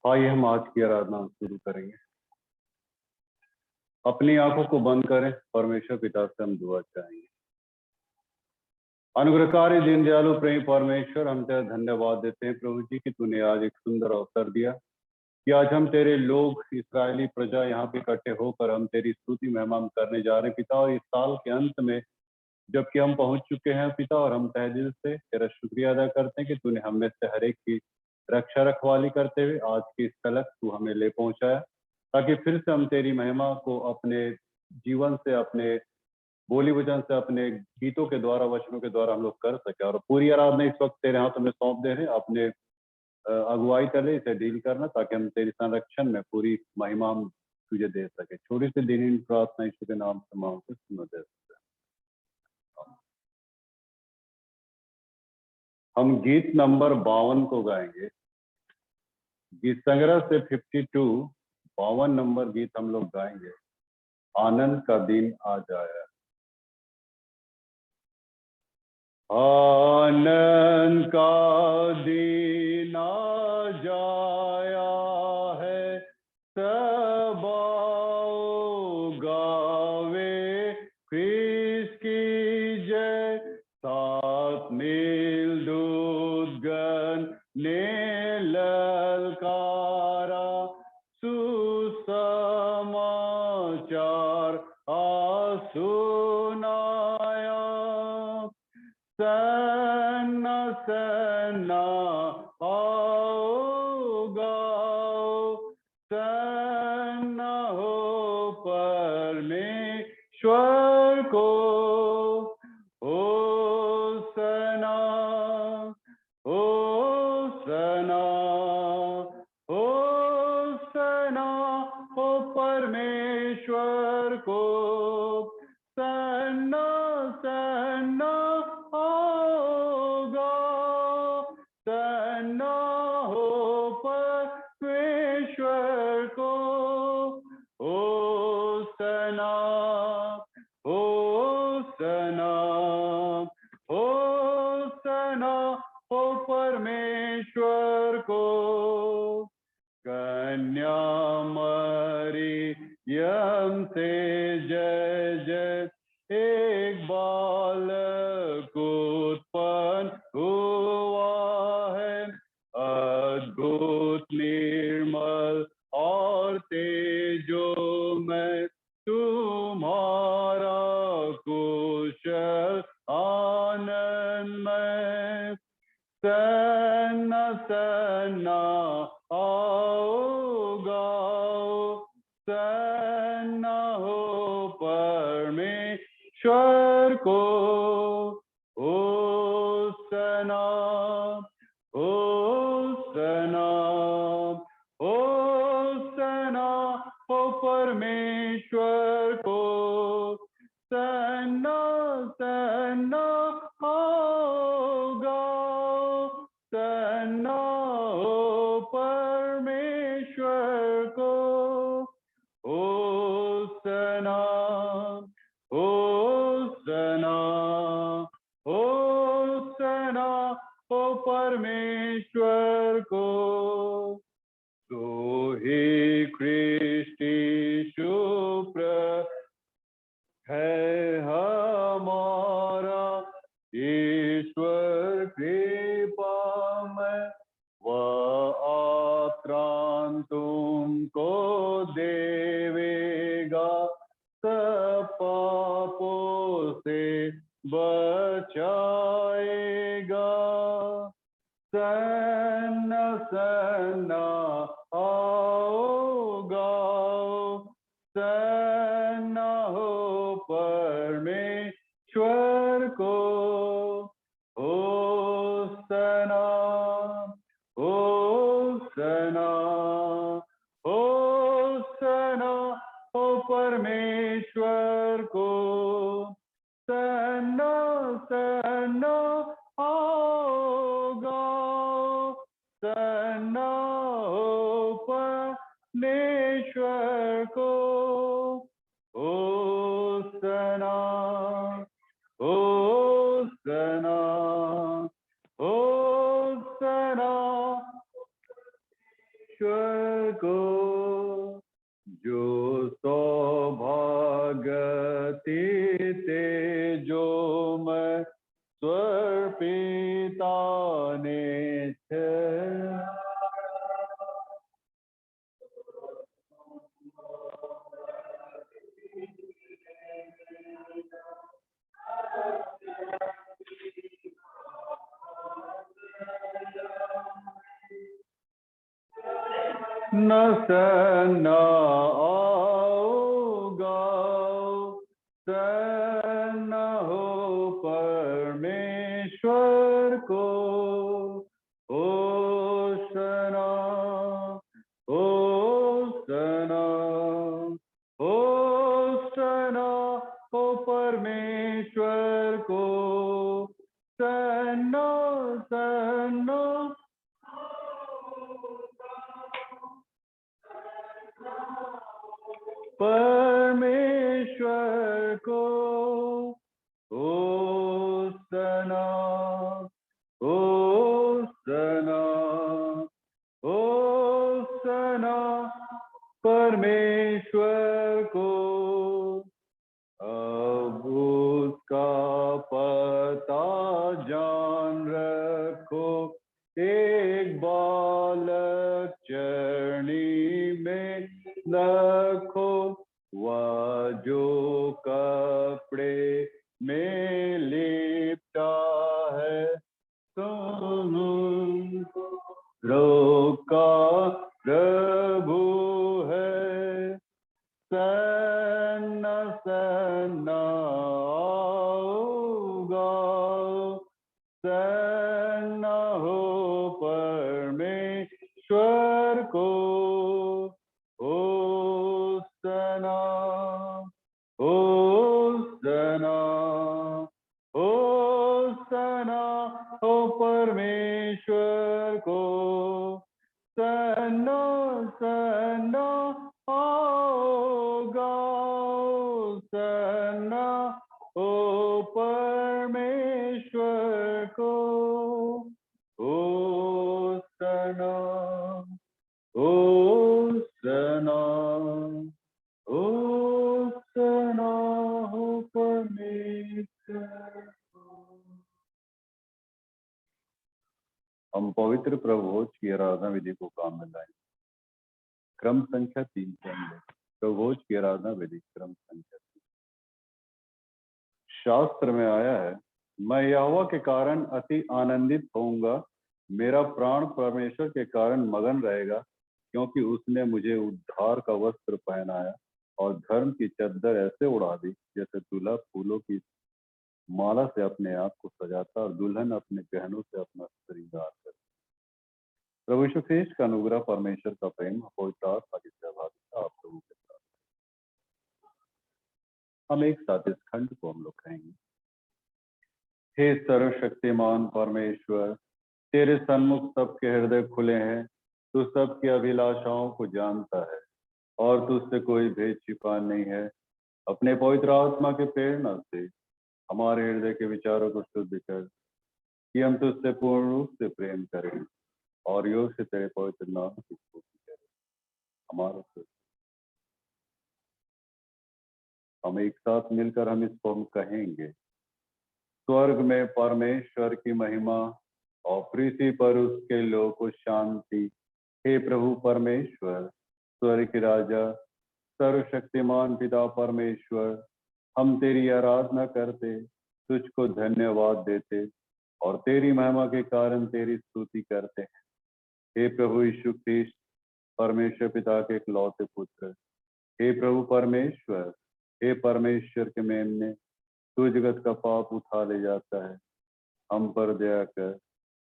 आइए हम आज की आराधना शुरू करेंगे। अपनी आंखों को बंद करें, परमेश्वर पिता से हम दुआ चाहेंगे। अनुग्रहकारी दीन दयालु प्रेम परमेश्वर, हम तेरा धन्यवाद देते हैं प्रभु जी कि तूने आज एक सुंदर अवसर दिया कि आज हम तेरे लोग इस्राएली प्रजा यहाँ पे इकट्ठे होकर हम तेरी स्तुति महिमा करने जा रहे हैं पिता। और इस साल के अंत में जबकि हम पहुंच चुके हैं पिता, और हम तहे दिल से तेरा शुक्रिया अदा करते हैं कि तूने हमें से हर एक की रक्षा रखवाली करते हुए आज की इस तलक तू हमें ले पहुंचाया, ताकि फिर से हम तेरी महिमा को अपने जीवन से, अपने बोली वचन से, अपने गीतों के द्वारा, वचनों के द्वारा हम लोग कर सके। और पूरी आराधना इस वक्त तेरे हाथों में सौंप दे रहे हैं। अपने अगुवाई तले इसे डील करना, ताकि हम तेरी संरक्षण में पूरी महिमा हम तुझे दे सके। छोटी सी दीनी प्रार्थना यीशु के नाम से मांगते सुनो दे। हम गीत नंबर 52 को गाएंगे। गीत संग्रह से 52 52 नंबर गीत हम लोग गाएंगे। आनंद का दिन आ जाया, आनंद का दिन आ जाया है, सब आओ गावे ख्रीस्त की जय। साथ मिल दूतगण ने ललकारा, सुसमाचार सुनाया। सन्ना सन्ना आओ गाओ, सन्ना हो परमेश्वर को। होसना होसना होसना हो परमेश्वर को। सन्ना सन्ना होगा, सन्ना हो परमेश्वर को। होसना होसना होसना हो परमेश्वर को। कन्या मरियम से जय जय, एक बालक उत्पन्न हुआ है। अद्भुत निर्मल और तेजोमय तुम्हारा कुशल आनंदमय। सन्ना सन्ना आओ गाओ, सन्ना हो परमेश्वर को। होसना होसना होसना हो परमेश्वर को। सन्ना सन्ना आओ गाओ, सन्ना हो परमेश्वर को। होसना होसना होसना हो परमेश्वर को। तो ही ख्रिस्ती है हमारा ईश्वर कृपामय। वह आत्रान तुमको देवेगा, सब पापों से बचाएगा। सन्ना सन्ना आओ गाओ, सन्ना हो परमेश्वर को। होसना होसना होसना हो परमेश्वर को। सन्ना सन्ना आओ गाओ, स्वर पिता ने न सन्ना आओगा सन्ना हो परमेश्वर को होशना होशना होशना हो परमेश्वर को सन्ना सन्ना परमेश्वर को होशना होशना होशना परमेश्वर को। अब उसका पता जान रखो एक बालक चरणी में रखो वह जो कपड़े में लिपटा है रोका प्रभु है सन्ना सन्ना आओगा सन्ना हो परमेश्वर को होशना होशना होशना हो परमेश्वर को सन्ना सन्ना आओगा सन्ना हो परमेश्वर को होशना होशना होशना हो परमेश्वर को। हम पवित्र प्रभोज की आराधना विधि को काम में लाएं। क्रम संख्या 3 से हम प्रभोज की आराधना विधि क्रम संख्या 3। शास्त्र में आया है, मैं यहोवा के कारण अति आनंदित होऊंगा, मेरा प्राण परमेश्वर के कारण मगन रहेगा, क्योंकि उसने मुझे उद्धार का वस्त्र पहनाया और धर्म की चद्दर ऐसे उड़ा दी जैसे दूल्हा फूलों की माला से अपने आप को सजाता और दुल्हन अपने गहनों से अपना श्रृंगार करती। प्रभु यीशु ख्रीस्त का अनुग्रह, परमेश्वर का प्रेम, पवित्र आत्मा की सहभागिता आप लोगों के साथ। हम एक साथ इस खंड को हम लोग कहेंगे। हे सर्वशक्तिमान परमेश्वर, तेरे सन्मुख सबके हृदय खुले हैं, तू सबकी अभिलाषाओं को जानता है और तुझसे कोई भेद छिपा नहीं है। अपने पवित्र आत्मा के प्रेरणा से हमारे हृदय के विचारों को शुद्ध कर कि हम तुझसे पूर्ण रूप से प्रेम करें और योग से तेरे पवित्र नाम की स्तुति करें। हमारे से हम एक साथ मिलकर हम इसको हम कहेंगे। स्वर्ग में परमेश्वर की महिमा और पृथ्वी पर उसके लोगों को शांति। हे प्रभु परमेश्वर, स्वर्ग के राजा, सर्वशक्तिमान पिता परमेश्वर, हम तेरी आराधना करते, तुझको धन्यवाद देते और तेरी महिमा के कारण तेरी स्तुति करते हैं। हे प्रभु यीशु ख्रीस्त, परमेश्वर पिता के इकलौते पुत्र, हे प्रभु परमेश्वर, हे परमेश्वर के मेमने, तू जगत का पाप उठा ले जाता है, हम पर दया कर।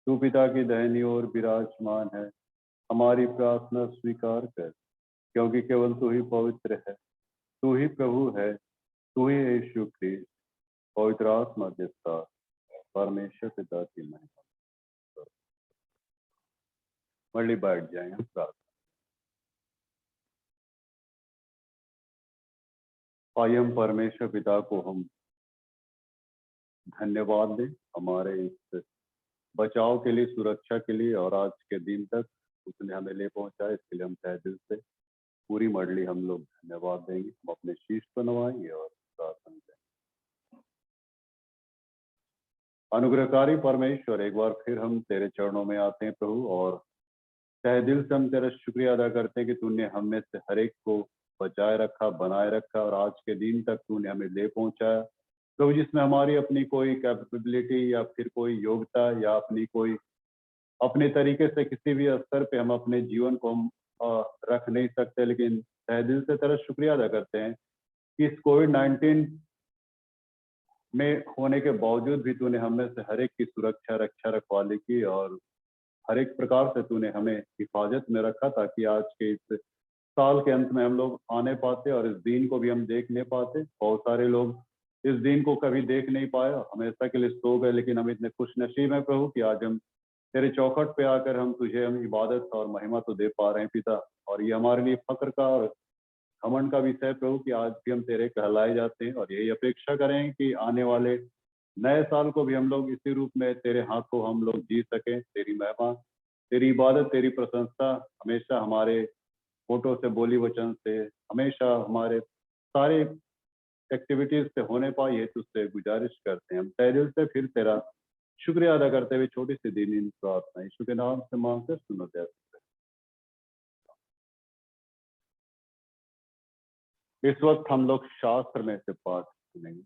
तू पिता की दाहिनी ओर विराजमान है, हमारी प्रार्थना स्वीकार कर, क्योंकि केवल तू ही पवित्र है, तू ही प्रभु है, तू ही यीशु ख्रीस्त, पवित्र आत्मा के साथ परमेश्वर पिता की महिमा। मళ్ళీ बैठ जाए हम प्रार्थना। आइए हम परमेश्वर पिता को हम धन्यवाद दें हमारे इस बचाव के लिए, सुरक्षा के लिए और आज के दिन तक उसने हमें ले पहुंचा, इसके लिए हम तहे दिल से पूरी मंडली हम लोग धन्यवाद देंगे। हम अपने शीश को नवाएंगे और प्रार्थना करेंगे। अनुग्रहकारी परमेश्वर, एक बार फिर हम तेरे चरणों में आते हैं प्रभु, और तहे दिल से हम तेरा शुक्रिया अदा करते हैं कि तूने हम में से हर एक को बचाए रखा, बनाए रखा, और आज के दिन तक तूने हमें ले पहुंचाया प्रभु, जिसमें हमारी अपनी कोई कैपेबिलिटी या फिर कोई योग्यता या अपनी कोई अपने तरीके से किसी भी स्तर पे हम अपने जीवन को हम रख नहीं सकते, लेकिन तहे दिल से तेरा शुक्रिया अदा करते हैं कि इस कोविड-19 में होने के बावजूद भी तूने हमें से हर एक की सुरक्षा, रक्षा, रखवाली की, और हर एक प्रकार से तूने हमें हिफाजत में रखा, ताकि आज के इस साल के अंत में हम लोग आने पाते और इस दिन को भी हम देख नहीं पाते। बहुत सारे लोग इस दिन को कभी देख नहीं पाए, हमेशा के लिए सो गए, लेकिन हम इतने खुश नसीब हैं प्रभु कि आज हम तेरे चौखट पे आकर हम तुझे हम इबादत और महिमा तो दे पा रहे हैं पिता। और ये हमारे लिए फक्र का और घमंड का विषय है प्रभु कि आज भी हम तेरे कहलाए जाते हैं, और यही अपेक्षा करें कि आने वाले नए साल को भी हम लोग इसी रूप में तेरे हाथों हम लोग जी सकें। तेरी महिमा, तेरी इबादत, तेरी प्रशंसा हमेशा हमारे फोटो से, बोली वचन से, हमेशा हमारे सारे एक्टिविटीज से होने पाए, ये तुझसे गुजारिश करते हैं। हम तहे दिल से फिर तेरा शुक्रिया अदा करते हुए छोटी सी दीनी प्रार्थना यीशु के नाम से मांगते सुनो दे। इस वक्त हम लोग शास्त्र में से पाठ सुनेंगे।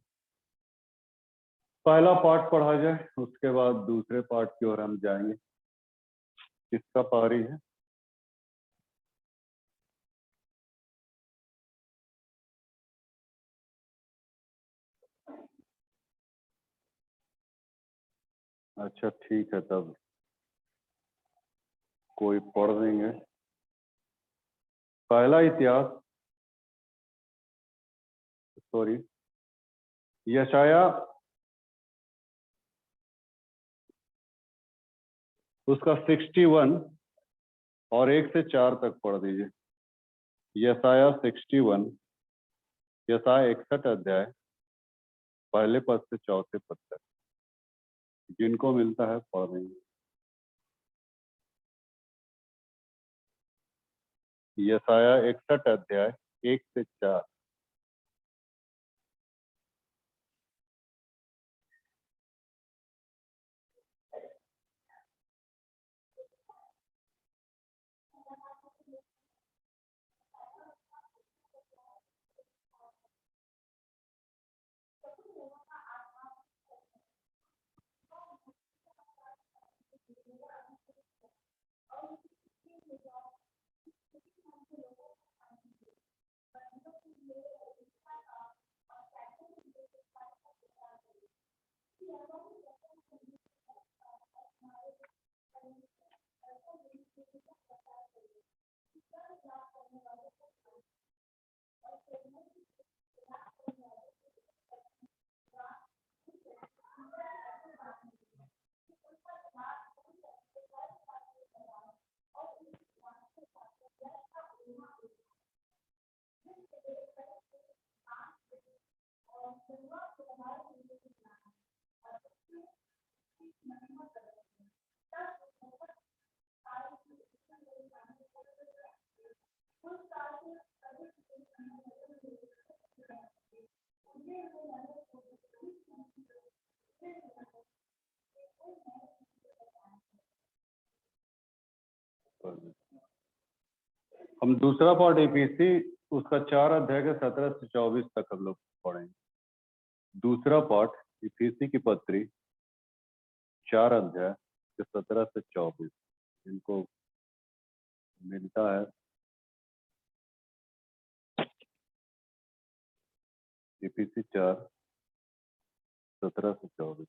पहला पाठ पढ़ा जाए, उसके बाद दूसरे पाठ की ओर हम जाएंगे। किसका पारी है? अच्छा ठीक है, तब कोई पढ़ देंगे। पहला इतिहास, सॉरी, यशाया उसका 61 और 1 से 4 तक पढ़ दीजिए। यशाया 61, यशाया 61 अध्याय पहले पद से चौथे पद तक, जिनको मिलता है पढ़ देंगे। यशाया 61 अध्याय 1 से 4। हम दूसरा पाठ इफिसी उसका 4 अध्याय के 17 से 24 तक हम लोग पढ़ेंगे। दूसरा पाठ इफिसी की पत्री 4 अध्याय के 17 से 24, इनको मिलता है इफिसी 4 17 से 24।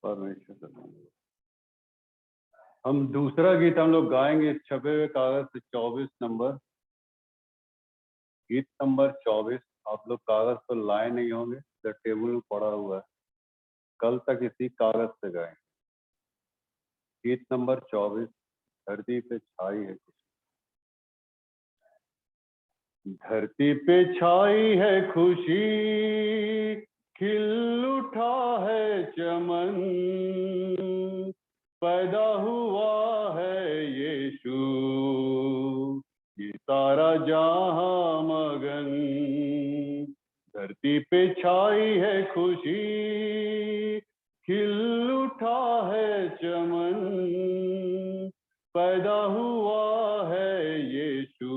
परमेश्वर का धन्यवाद। हम दूसरा गीत हम लोग गाएंगे इस छपे हुए कागज से 24 नंबर, गीत नंबर 24। आप लोग कागज तो लाए नहीं होंगे, जो टेबल में पड़ा हुआ है, कल तक इसी कागज से गाएंगे। गीत नंबर 24, धरती पे छाई है खुशी। धरती पे छाई है खुशी, खिल उठा है चमन, पैदा हुआ है यीशु, ये सारा जहां मगन। धरती पे छाई है खुशी, खिल उठा है चमन, पैदा हुआ है यीशु,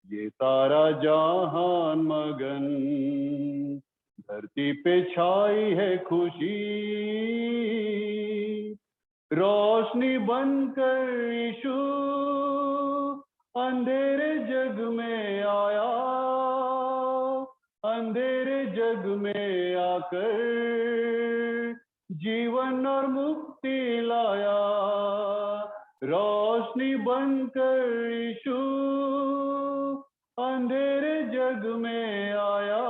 ये सारा जहान मगन। धरती पे छाई है खुशी, रोशनी बनकर यीशु अंधेरे जग में आया, अंधेरे जग में आकर जीवन और मुक्ति लाया। रोशनी बनकर यीशु अंधेरे जग में आया,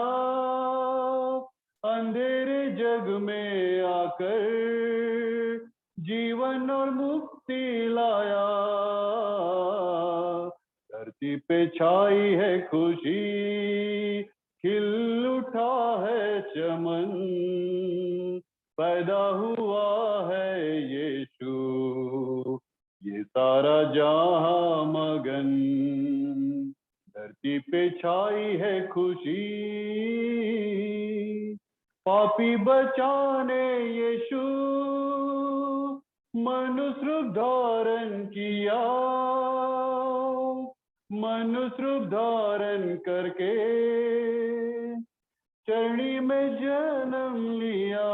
अंधेरे जग में आकर जीवन और मुक्ति लाया। धरती पे छाई है खुशी, खिल उठा है चमन, पैदा हुआ है यीशु, ये सारा जहां मगन। धरती पे छाई है खुशी, पापी बचाने यीशु मनुष्य रूप धारण किया, मनुष्य रूप धारण करके चरणी में जन्म लिया।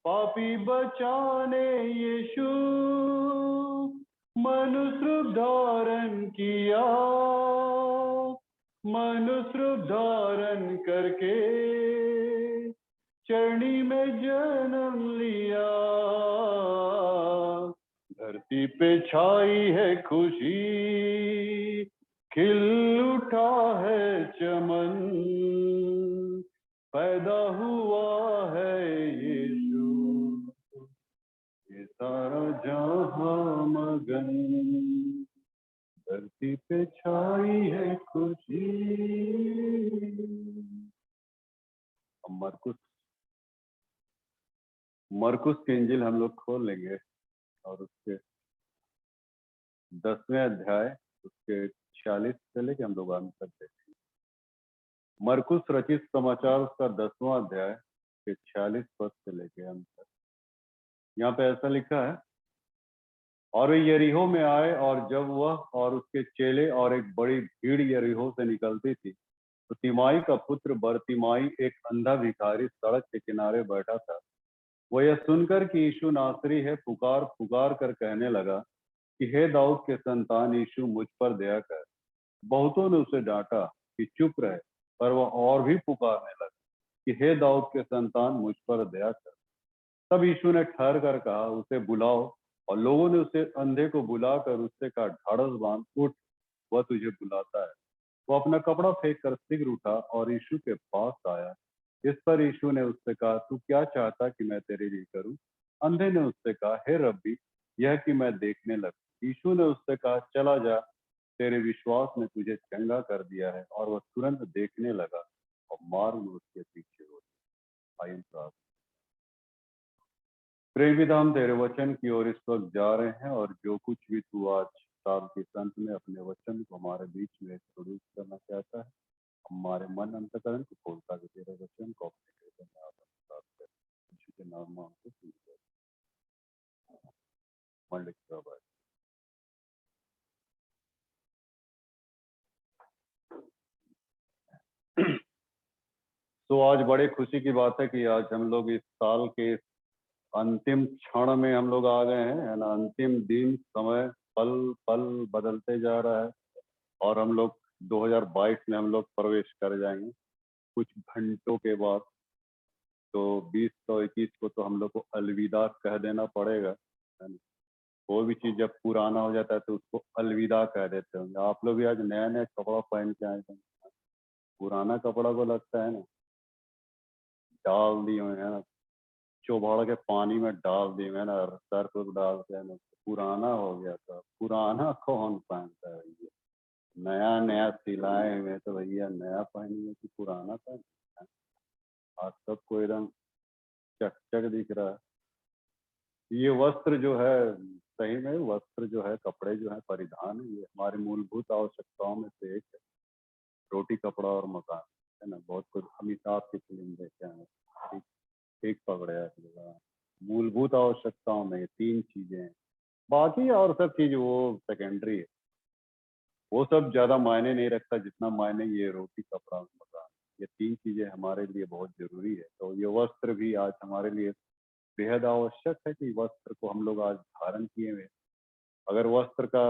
पापी बचाने यीशु मनुष्य रूप धारण किया, मनुष्य रूप धारण करके चरणी में जन्म लिया। धरती पे छाई है खुशी, खिल उठा है चमन, पैदा हुआ है यीशु, ये सारा जहां मगन। धरती पे छाई है खुशी। मरकुस के इंजिल हम लोग खोल लेंगे और उसके 10वें अध्याय उसके 46 से लेके हम लोग अंत तक देखेंगे। मरकुस रचित समाचार उसका 10वां अध्याय के 46 पद से लेके अंत तक। यहाँ पे ऐसा लिखा है, और वे यरीहो में आए, और जब वह और उसके चेले और एक बड़ी भीड़ यरीहो से निकलती थी, तो तिमाई का पुत्र बरतिमाई एक अंधा भिखारी सड़क के किनारे बैठा था। वह यह सुनकर कि यीशु नासरी है, पुकार पुकार कर कहने लगा कि हे दाऊद के संतान यीशु, मुझ पर दया कर। बहुतों ने उसे डांटा कि चुप रहे, पर वह और भी पुकारने लगा कि हे दाऊद के संतान मुझ पर दया कर। तब यीशु ने ठहर कर कहा, उसे बुलाओ। और लोगों ने उसे अंधे को बुलाकर उससे कहा, ढाढ़स बांध, उठ, वह तुझे बुलाता है। वो अपना कपड़ा फेंक कर शीघ्र उठा और यीशु के पास आया। इस पर यीशु ने उससे कहा, तू क्या चाहता कि मैं तेरे लिए करूं? अंधे ने उससे कहा, हे रब्बी, यह कि मैं देखने लगूं। यीशु ने उससे कहा, चला जा, तेरे विश्वास ने तुझे चंगा कर दिया है। और वह तुरंत देखने लगा और मार्ग में उसके पीछे हो गया। आइए प्रार्थना। प्रेम पिता, हम तेरे वचन की ओर इस वक्त जा रहे हैं, और जो कुछ भी तू आज साल के अंत में अपने वचन को हमारे बीच में प्रोड्यूस करना चाहता है, हमारे मन अंतकरण को खोलता है, तेरे वचन को अपने हृदय में आत्मसात कर। यीशु के नाम में हमको सुन कर मन लिखता है। तो आज बड़े खुशी की बात है कि आज हम लोग इस साल के अंतिम क्षण में हम लोग आ गए हैं, है ना। अंतिम दिन, समय, पल पल बदलते जा रहा है और हम लोग 2022 में हम लोग प्रवेश कर जाएंगे कुछ घंटों के बाद। तो 20 और 21 को तो हम लोग को अलविदा कह देना पड़ेगा, है ना। कोई भी चीज जब पुराना हो जाता है तो उसको अलविदा कह देते होंगे। आप लोग भी आज नया नया कपड़ा पहन के आए थे, पुराना कपड़ा को लगता है ना डाल दिए हुए हैं ना, चौबाड़ के पानी में डाल दिए हुए हैं ना, सर पर डालते हैं ना, पुराना हो गया था। पुराना कौन पहनता है भैया, नया नया सिलाए हुए तो भैया नया पहनिए कि पुराना पहन। आज सबको एकदम चकचक दिख रहा है। ये वस्त्र जो है, सही में वस्त्र जो है, कपड़े जो है, परिधान है, ये हमारी मूलभूत आवश्यकताओं में से एक है। रोटी, कपड़ा और मकान, है ना। बहुत कुछ अमिताभ की फिल्म देखे हैं, ठीक ठीक पकड़े आप लोग। हाँ। मूलभूत आवश्यकताओं में ये तीन चीजें हैं, बाकी और सब चीज वो सेकेंडरी है। वो सब ज्यादा मायने नहीं रखता जितना मायने ये रोटी, कपड़ा और मकान। ये तीन चीजें हमारे लिए बहुत जरूरी है। तो ये वस्त्र भी आज हमारे लिए बेहद आवश्यक है कि वस्त्र को हम लोग आज धारण किए हुए। अगर वस्त्र का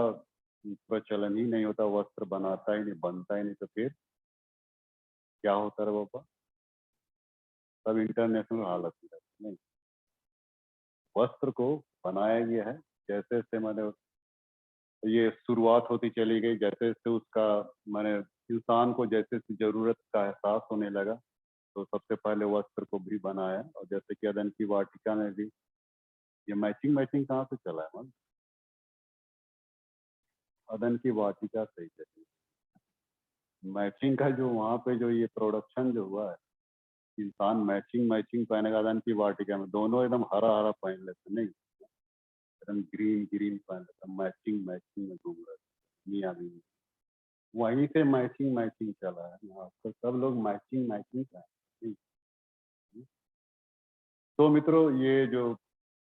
प्रचलन ही नहीं होता, वस्त्र बनाता ही नहीं, बनता ही नहीं, तो फिर क्या होता है बाबा, सब इंटरनेशनल हालत में रहती नहीं। वस्त्र को बनाया गया है, जैसे जैसे मैंने ये शुरुआत होती चली गई, जैसे जैसे उसका मैंने इंसान को जैसे जैसे जरूरत का एहसास होने लगा, तो सबसे पहले वस्त्र को भी बनाया। और जैसे कि अदन की वाटिका में भी ये मैचिंग मैचिंग कहाँ से चला है मन, अदन की वाटिका से ही चली। मैचिंग का जो वहाँ पे जो ये प्रोडक्शन जो हुआ है, इंसान मैचिंग मैचिंग पहनेगा। अदन की वाटिका में दोनों एकदम हरा हरा पहन लेते, नहीं एकदम ग्रीन ग्रीन पहन लेते, मैचिंग मैचिंग में घूम रहे थे मियाँ बीवी। वहीं से मैचिंग मैचिंग चला है यहाँ तो सब लोग मैचिंग मैचिंग पहनते हैं। तो मित्रों, ये जो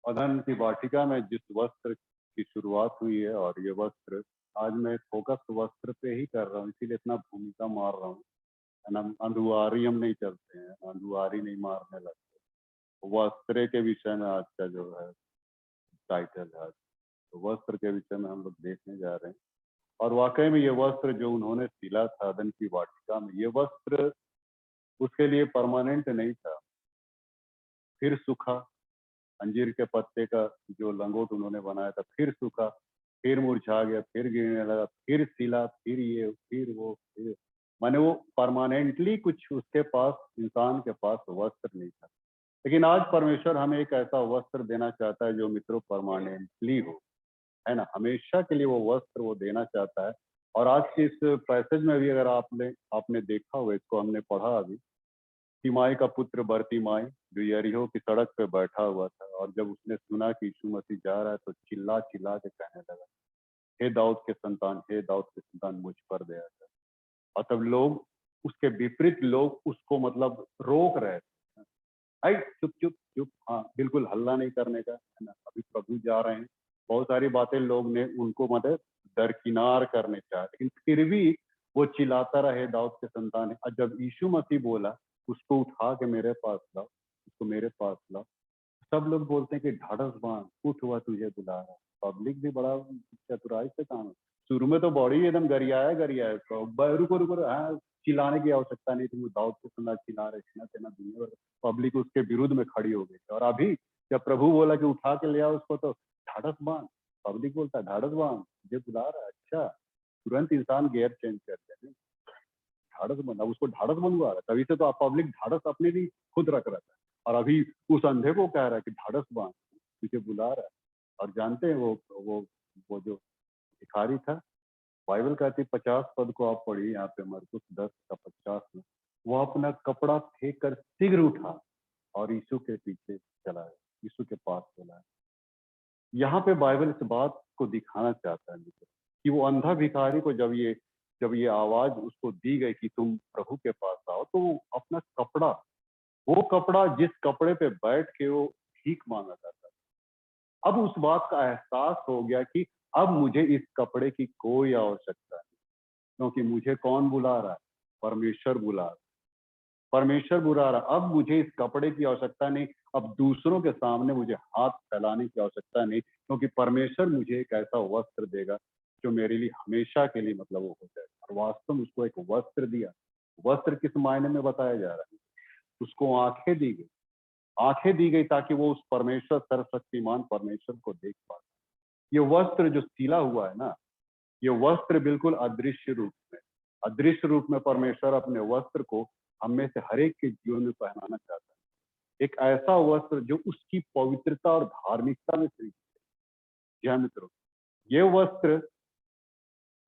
अदन की वाटिका में जिस वस्त्र की शुरुआत हुई है, और ये वस्त्र आज मैं फोकस वस्त्र पे ही कर रहा हूँ, इसीलिए इतना भूमिका मार रहा हूँ, है ना। अंधुआरी हम नहीं चलते हैं, अंधुआरी नहीं मारने लगते। वस्त्र के विषय में आज का जो है टाइटल है, तो वस्त्र के विषय में हम लोग देखने जा रहे हैं। और वाकई में ये वस्त्र जो उन्होंने सिला था अदन की वाटिका में, ये वस्त्र उसके लिए परमानेंट नहीं था, फिर सूखा। अंजीर के पत्ते का जो लंगोट उन्होंने बनाया था, फिर सूखा, फिर मुरझा गया, फिर गिरने लगा, फिर सिला, फिर ये, फिर वो, फिर माने वो परमानेंटली कुछ उसके पास, इंसान के पास वस्त्र नहीं था। लेकिन आज परमेश्वर हमें एक ऐसा वस्त्र देना चाहता है जो मित्रों परमानेंटली हो, है ना। हमेशा के लिए वो वस्त्र वो देना चाहता है। और आज के इस पैसेज में भी अगर आपने आपने देखा हो, इसको हमने पढ़ा अभी, तिमाई का पुत्र बरतिमाई जो यरीहो की सड़क पे बैठा हुआ था, और जब उसने सुना कि यीशु मसीह जा रहा है तो चिल्ला चिल्ला के कहने लगा, हे दाऊद के संतान, हे दाऊद के संतान, मुझ पर दया कर। और तब लोग, उसके विपरीत लोग उसको मतलब रोक रहे थे, आई चुप चुप चुप, हाँ बिल्कुल हल्ला नहीं करने का, है ना, अभी प्रभु जा रहे हैं। बहुत सारी बातें लोग ने उनको मतलब दरकिनार करने चाहे, लेकिन फिर भी वो चिल्लाता रहे, दाऊद के संतान है। और जब यीशु मसीह बोला उसको उठा के मेरे पास लाओ, उसको मेरे पास लाओ, सब लोग बोलते हैं कि ढाढ़स बांध, उठ, हुआ तुझे बुला रहा है। पब्लिक भी बड़ा चतुराई से काम है। शुरू में तो बॉडी एकदम गरियाया गरियाया, तो रुको रुको रुको, हाँ चिल्लाने की आवश्यकता नहीं थी, वो दाऊद के संतान चिल्ला रहे थे ना, तेना दुनिया भर पब्लिक उसके विरुद्ध में खड़ी हो गई। और अभी जब प्रभु बोला कि उठा के ले आओ उसको, तो ढाढ़स बांध, पब्लिक बोलता है ढाढ़स बांध, मुझे बुला रहा है, अच्छा। तुरंत इंसान गियर चेंज करते हैं, ढाढ़स बंद, अब उसको ढाढ़स बंधवा रहा है। तभी से तो आप पब्लिक ढाढ़स अपने लिए खुद रख रहा है, और अभी उस अंधे को कह रहा है कि ढाढ़स बांध, तुझे बुला रहा है। और जानते हैं वो जो भिखारी था, बाइबल कहती 50 पद को आप पढ़िए यहाँ पे, मरकुस 10 का 50 में, वो अपना कपड़ा फेंक कर शीघ्र उठा और यीशु के पीछे चला है, यीशु के पास चला है। यहाँ पे बाइबल इस बात को दिखाना चाहता है कि वो अंधा भिखारी को जब ये आवाज उसको दी गई कि तुम प्रभु के पास आओ, तो वो अपना कपड़ा, वो कपड़ा जिस कपड़े पे बैठ के वो भीख मांगा करता था, अब उस बात का एहसास हो गया कि अब मुझे इस कपड़े की कोई आवश्यकता नहीं, क्योंकि मुझे कौन बुला रहा है, परमेश्वर बुला रहा है। परमेश्वर बुला रहा, अब मुझे इस कपड़े की आवश्यकता नहीं, अब दूसरों के सामने मुझे हाथ फैलाने की आवश्यकता नहीं, क्योंकि परमेश्वर मुझे एक ऐसा वस्त्र देगा जो मेरे लिए हमेशा के लिए मतलब वो हो जाएगा। और वास्तव में उसको एक वस्त्र दिया। वस्त्र किस मायने में बताया जा रहा है? उसको आंखें दी गई, आंखें दी गई ताकि वो उस परमेश्वर, सर्वशक्तिमान परमेश्वर को देख पाए। ये वस्त्र जो सिला हुआ है ना, ये वस्त्र बिल्कुल अदृश्य रूप में, अदृश्य रूप में परमेश्वर अपने वस्त्र को हम में से हर एक के जीवन में पहनाना चाहता है। एक ऐसा वस्त्र जो उसकी पवित्रता और धार्मिकता में सृजित है। जी हाँ मित्रों, ये वस्त्र,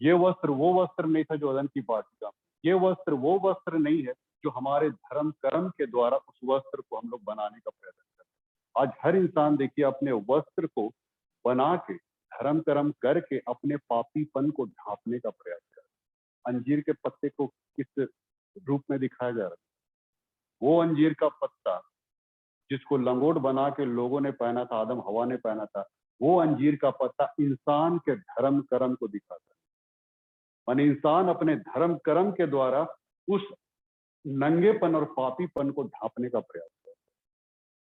ये वस्त्र वो वस्त्र नहीं था जो अदन की वाटिका में। ये वस्त्र वो वस्त्र नहीं है जो हमारे धर्म कर्म के द्वारा उस वस्त्र को हम लोग बनाने का प्रयत्न करते हैं। आज हर इंसान देखिए अपने वस्त्र को बना के, धर्म कर्म करके अपने पापीपन को ढांपने का प्रयास कर रहे हैं। अंजीर के पत्ते को किस रूप में दिखाया जा रहा है? वो अंजीर का पत्ता जिसको लंगोट बना के लोगों ने पहना था, आदम हवा ने पहना था, वो अंजीर का पत्ता इंसान के धर्म कर्म को दिखाता है। माने इंसान अपने धर्म कर्म के द्वारा उस नंगेपन और पापीपन को ढांपने का प्रयास करता है।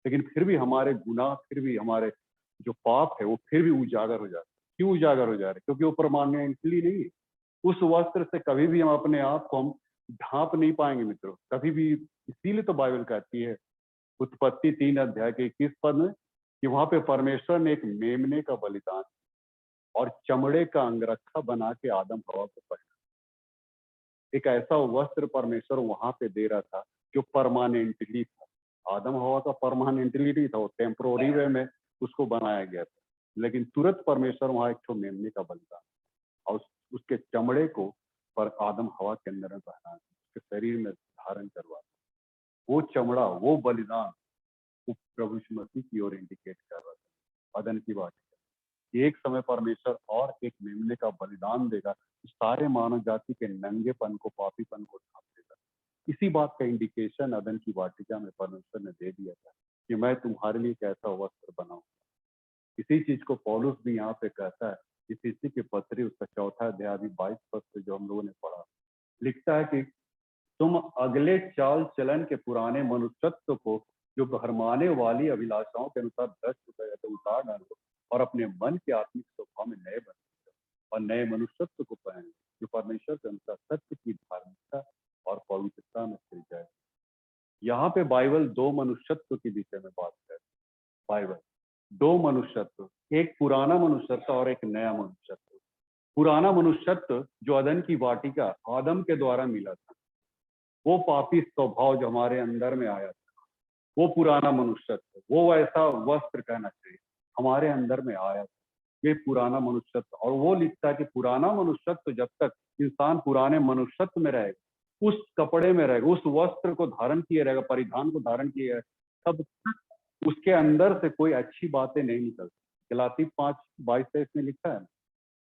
लेकिन फिर भी हमारे गुनाह, फिर भी हमारे जो पाप है वो फिर भी उजागर हो जाते हैं। क्यों उजागर हो जा रहे? क्योंकि वो परमानेंटली नहीं है। उस वस्त्र से कभी भी हम अपने आप को हम ढांप नहीं पाएंगे मित्रों, कभी भी। इसीलिए तो बाइबल कहती है उत्पत्ति 3 अध्याय के 21 पद में कि वहां पे परमेश्वर ने एक मेमने का बलिदान और चमड़े का अंगरखा बना के आदम हवा को पहना। एक ऐसा वस्त्र परमेश्वर वहां पे दे रहा था जो परमानेंटली था। आदम हवा का परमानेंटली नहीं था, वो टेम्पोररी वे में उसको बनाया गया था। लेकिन तुरंत परमेश्वर वहां एक तो मेमने का बलिदान और उसके चमड़े को पर आदम हवा के अंदर में पहना, उसके शरीर में धारण करवा। वो चमड़ा, वो बलिदान, वो प्रभु यीशु मसीह की ओर इंडिकेट कर रहा था। अदन की बात है, एक समय परमेश्वर और एक मेमने का बलिदान देगा, सारे मानव जाति के नंगेपन को, पापीपन को ढांप देगा। इसी बात का इंडिकेशन अदन की वाटिका में परमेश्वर ने दे दिया था कि मैं तुम्हारे लिए एक ऐसा वस्त्र बनाऊं। इसी चीज को पौलुस भी यहाँ पे कहता है, इसी के पत्री उसका 4 अध्याय 22 पद से जो हम लोगों ने पढ़ा, लिखता है कि तुम अगले चाल चलन के पुराने मनुष्यत्व को जो भरमाने वाली अभिलाषाओं के अनुसार भ्रष्ट तो उतार डालो और अपने मन के आत्मिक स्वभाव में नए बन और नए मनुष्यत्व को पहने जो परमेश्वर के अनुसार सत्य की धार्मिकता और पवित्रता में सृजा है। यहाँ पे बाइबल 2 मनुष्यत्व के विषय में बात कर, बाइबल 2 मनुष्यत्व, एक पुराना मनुष्यत्व और एक नया मनुष्यत्व। पुराना मनुष्यत्व जो अदन की वाटिका आदम के द्वारा मिला था, वो पापी स्वभाव जो हमारे अंदर में आया था, वो पुराना मनुष्यत्व, वो ऐसा वस्त्र कहना चाहिए हमारे अंदर में आया था, ये पुराना मनुष्यत्व। और वो लिखता है कि पुराना मनुष्यत्व जब तक इंसान पुराने मनुष्यत्व में रहेगा, उस कपड़े में रहेगा, उस वस्त्र को धारण किए रहेगा, परिधान को धारण किए रहेगा, तब तक उसके अंदर से कोई अच्छी बातें नहीं निकलती। गलाती 5:22 में लिखा है,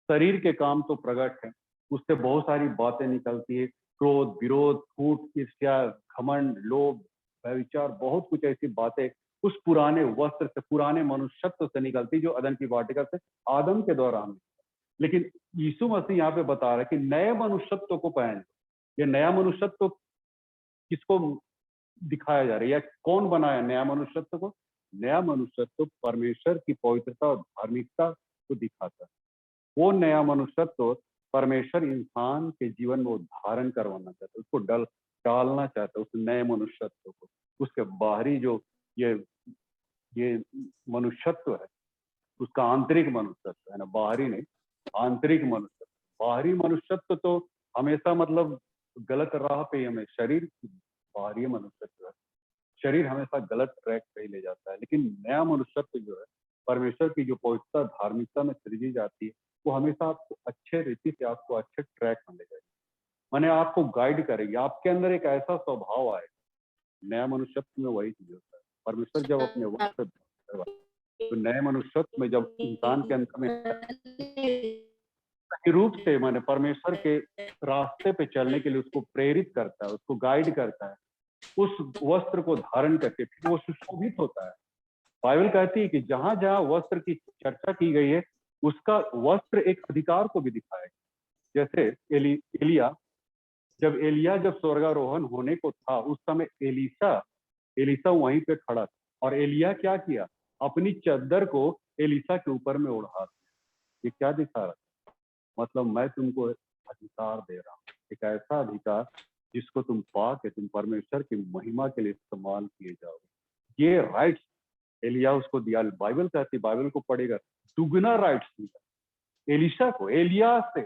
शरीर के काम तो प्रकट है, उससे बहुत सारी बातें निकलती है, क्रोध, विरोध, फूट, ईर्ष्या, घमंड, लोभ, व्यभिचार, बहुत कुछ ऐसी बातें उस पुराने वस्त्र से, पुराने मनुष्यत्व से निकलती जो अदन की वाटिका से आदम के दौरान। लेकिन यीशु मसीह यहाँ पे बता रहा है कि नए मनुष्यत्व को पहन। ये नया मनुष्यत्व किसको दिखाया जा रहा है या कौन बनाया नया मनुष्यत्व को? नया मनुष्यत्व परमेश्वर की पवित्रता और धार्मिकता को दिखाता है। वो नया मनुष्यत्व परमेश्वर इंसान के जीवन में धारण करवाना चाहता है, उसको डालना चाहता है, उस नए मनुष्यत्व को। उसके बाहरी जो ये मनुष्यत्व है, उसका आंतरिक मनुष्यत्व है ना, बाहरी नहीं, आंतरिक मनुष्यत्व। बाहरी मनुष्यत्व तो हमेशा मतलब गलत राह पे हमें, शरीर बाहरी मनुष्यत्व है, शरीर हमेशा गलत ट्रैक पे ही ले जाता है। लेकिन नया मनुष्यत्व जो है परमेश्वर की जो पवित्रता धार्मिकता में सृजी जाती है, वो हमेशा आपको अच्छे रीति से, आपको अच्छे ट्रैक में ले जाएगी, माने आपको गाइड करेगी। आपके अंदर एक ऐसा स्वभाव आए, नया मनुष्यत्व में वही चीज होता है। परमेश्वर जब अपने वस्त्र तो नए मनुष्यत्व में जब इंसान के अंदर में रूप से माने परमेश्वर के रास्ते पे चलने के लिए उसको प्रेरित करता है, उसको गाइड करता है, उस वस्त्र को धारण करके फिर वो सुशोभित होता है। बाइबल कहती है कि जहां जहां वस्त्र की चर्चा की गई है, उसका वस्त्र एक अधिकार को भी दिखाया है। जैसे एलिया जब एलिया जब स्वर्गारोहण होने को था उस समय एलीशा एलीशा वहीं पे खड़ा था और एलिया क्या किया, अपनी चद्दर को एलीशा के ऊपर में ओढ़ा दिया। ये क्या दिखा रहा, मतलब मैं तुमको अधिकार दे रहा हूँ, एक ऐसा अधिकार जिसको तुम पा के तुम परमेश्वर की महिमा के लिए इस्तेमाल किए जाओगे। ये राइट्स एलिया उसको दिया। बाइबल कहती, बाइबल को पढ़ेगा, दुगना राइट्स दिया एलिशा को, एलिया से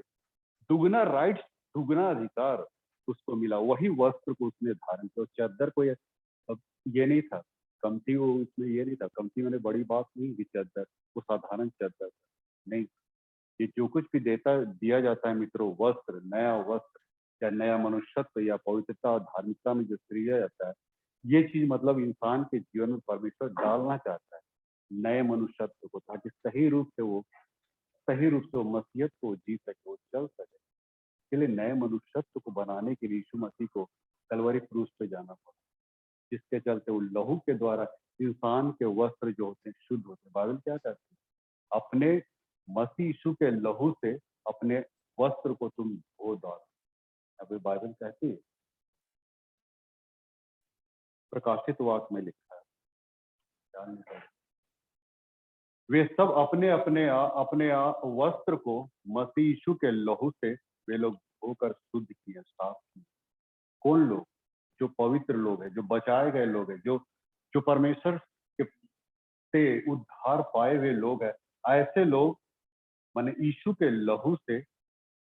दुगना राइट्स, दुगना अधिकार उसको मिला। वही वस्त्र को उसने धारण किया, चद्दर को ये नहीं था कमती, वो उसमें ये नहीं था कमती, मैंने बड़ी बात नहीं की चद्दर, वो साधारण चद्दर नहीं। ये जो कुछ भी देता दिया जाता है मित्रों, वस्त्र, नया वस्त्र या नया मनुष्यत्व या पवित्रता और धार्मिकता में जो सृजा जाता है, ये चीज मतलब इंसान के जीवन में परमेश्वर डालना चाहता है नए मनुष्यत्व को, ताकि सही रूप से वो मसीहत को जी सके, वो चल सके। इसलिए नए मनुष्यत्व को बनाने के लिए यीशु मसीह को कलवरी क्रूस पे जाना पड़ा, जिसके चलते वो लहू के द्वारा इंसान के वस्त्र जो होते हैं शुद्ध होते हैं। बाइबल क्या कहती है, अपने मसीह यीशु के लहू से अपने वस्त्र को तुम धो दो। अभी बाइबल कहती है, प्रकाशित वाक्य में लिखा है, वे सब अपने अपने वस्त्र को मसीह यीशु के लहू से वे लोग धोकर शुद्ध किए, साफ किए। कौन लोग? जो पवित्र लोग हैं, जो बचाए गए लोग हैं, जो जो परमेश्वर के से उद्धार पाए हुए लोग हैं। ऐसे लोग माने यीशु के लहू से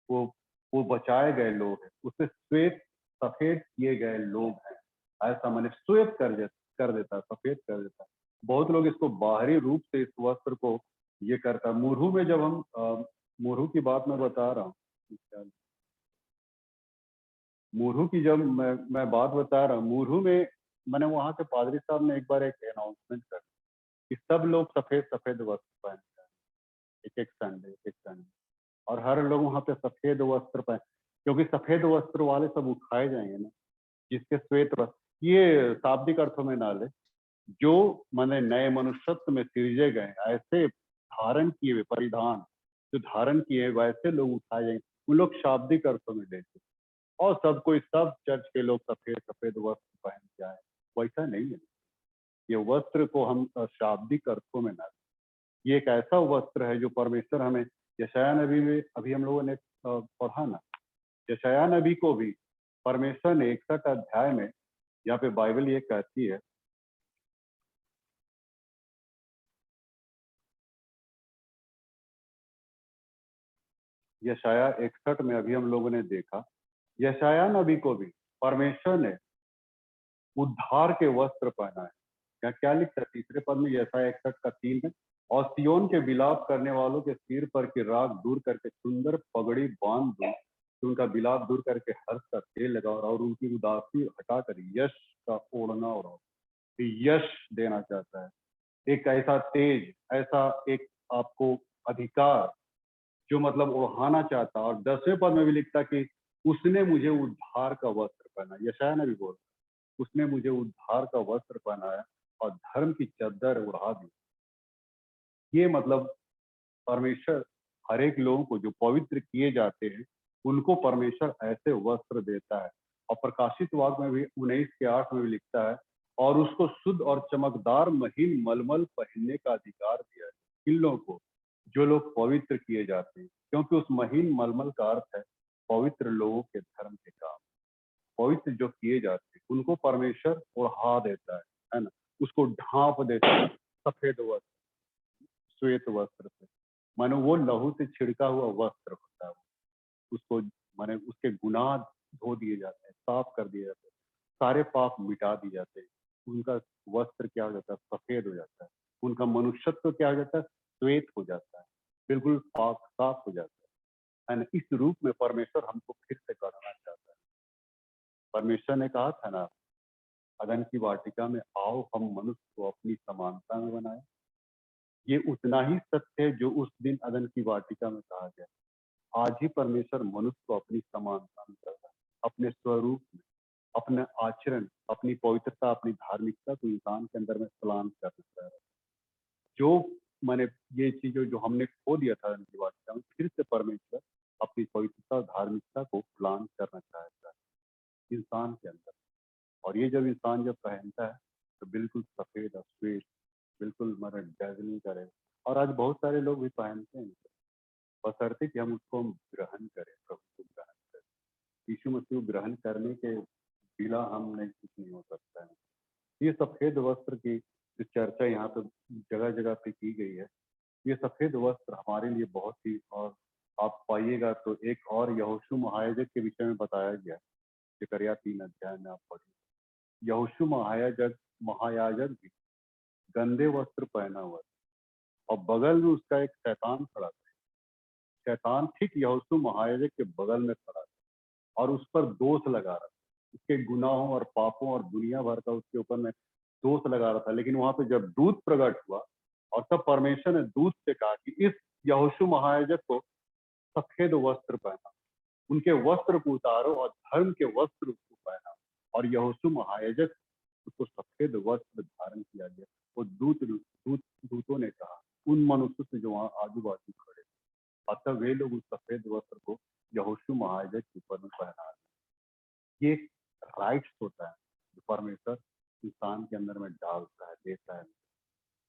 वो वो बचाए गए लोग हैं, उससे श्वेत सफेद किए गए लोग हैं। ऐसा माने श्वेत कर देता, सफेद कर देता। बहुत लोग इसको बाहरी रूप से इस वस्त्र को ये करता है। मुरहू में जब हम मुरहू की बात मैं बता रहा हूँ, मुरहू की जब मैं बात बता रहा हूँ, मुरहू में मैंने वहाँ के पादरी साहब ने एक बार एक अनाउंसमेंट कर कि सब लोग सफेद सफेद वस्त्र पहनते हैं, एक एक संडे, और हर लोग वहाँ पे सफेद वस्त्र पहन, क्योंकि सफेद वस्त्र वाले सब उठाए जाएंगे ना, जिसके श्वेत वस्त्र, ये शाब्दिक अर्थों में ना ले, जो माने नए मनुष्यत्व में सिरजे गए, ऐसे धारण किए हुए परिधान जो धारण किए वैसे लोग उठाए जाएंगे, उन लोग शाब्दिक अर्थों में लेते। और सब कोई, सब चर्च के लोग सफेद सफेद वस्त्र पहन के आए, वैसा नहीं है। ये वस्त्र को हम शाब्दिक अर्थों में ना, ये एक ऐसा वस्त्र है जो परमेश्वर हमें, यशाया नबी में अभी हम लोगों ने पढ़ा ना, यशाया नबी को भी परमेश्वर ने 61 अध्याय में, यहाँ पे बाइबल ये कहती है, यशाया 61 में अभी हम लोगों ने देखा, यशाया नबी को भी परमेश्वर ने उद्धार के वस्त्र पहना है। क्या क्या लिखता है तीसरे पद में, यशाया 61 का 3 में, और सियोन के विलाप करने वालों के सिर पर की राख दूर करके सुंदर पगड़ी बांध दो, तो उनका विलाप दूर करके हर्ष का तेल लगाओ और उनकी उदासी हटाकर यश का ओढ़ना ओढ़ाओ। यश देना चाहता है, एक ऐसा तेज, ऐसा एक आपको अधिकार जो मतलब ओढ़ाना चाहता। और 10वें पद में भी लिखता कि उसने मुझे उद्धार का वस्त्र पहना, यशाया ने भी बोला, उसने मुझे उद्धार का वस्त्र पहनाया और धर्म की चद्दर उड़ा दी। ये मतलब परमेश्वर हर एक लोगों को जो पवित्र किए जाते हैं उनको परमेश्वर ऐसे वस्त्र देता है। और प्रकाशित वाक्य में भी 19 के 8 में भी लिखता है, और उसको शुद्ध और चमकदार महीन मलमल पहनने का अधिकार दिया है इन लोगों को, जो लोग पवित्र किए जाते हैं। क्योंकि उस महीन मलमल का अर्थ है पवित्र लोगों के धर्म के काम, पवित्र जो किए जाते हैं उनको परमेश्वर ओढ़ा देता है ना, उसको ढांप देता है सफेद वस्त्र, श्वेत वस्त्र से। मानो वो लहू से छिड़का हुआ वस्त्र होता है, उसको माने उसके गुनाह धो दिए जाते हैं, साफ कर दिए जाते हैं, सारे पाप मिटा दिए जाते हैं। उनका वस्त्र क्या हो जाता है, सफेद हो जाता है। उनका मनुष्यत्व क्या हो जाता है, श्वेत हो जाता है, बिल्कुल पाक साफ हो जाता है ना। इस रूप में परमेश्वर हमको फिर से करना चाहता है। परमेश्वर ने कहा था ना अदन की वाटिका में, आओ हम मनुष्य को अपनी समानता में बनाए। ये उतना ही सत्य है जो उस दिन अदन की वाटिका में कहा गया। आज ही परमेश्वर मनुष्य को अपनी समानता में करता है, अपने स्वरूप में, अपने आचरण, अपनी पवित्रता, अपनी धार्मिकता को इंसान के अंदर में सलाम करना चाह रहा है। जो मैंने ये चीजें जो हमने खो दिया था अदन की वाटिका में, फिर से परमेश्वर अपनी पवित्रता और धार्मिकता को प्लान करना चाहता है। इंसान के अंदर। और ये जब इंसान जब पहनता है तो बिल्कुल सफेद और श्वेत, बिल्कुल मरे डेजलिंग करे। और आज बहुत सारे लोग भी पहनते हैं, बशर्ते कि हम उसको ग्रहण करें, प्रभु को ग्रहण करें। यीशु मसीह को ग्रहण करने के बिना हम नहीं, कुछ नहीं हो सकता है। ये सफेद वस्त्र की जो चर्चा यहाँ पे जगह जगह पे की गई है, ये सफेद वस्त्र हमारे लिए बहुत ही, और आप पाइएगा तो एक और यहोशू महायाजक के विषय में बताया गया है। जकरिया 3 अध्याय में आप पढ़िए, यहोशू महायाजक महायाजक भी गंदे वस्त्र पहना हुआ था और बगल में उसका एक शैतान खड़ा था। शैतान ठीक यहोशू महायाजक के बगल में खड़ा था और उस पर दोष लगा रहा था, उसके गुनाहों और पापों और दुनिया भर का उसके ऊपर में दोष लगा रहा था। लेकिन वहां पे जब दूत प्रकट हुआ और तब परमेश्वर ने दूत से कहा कि इस यहोशू महायाजक को सफेद वस्त्र पहना, उनके वस्त्र को उतारो और धर्म के वस्त्र उसको पहना। और यहोशू महायाजक उसको सफेद वस्त्र धारण किया गया। वो दूतों ने कहा उन मनुष्यों से जो वहां आजू बाजू खड़े थे। अतः वे लोग उस सफेद वस्त्र को यहोशू महायाजक के ऊपर में पहना। ये राइट्स होता है जो परमेश्वर इंसान के अंदर में डालता है, देता है।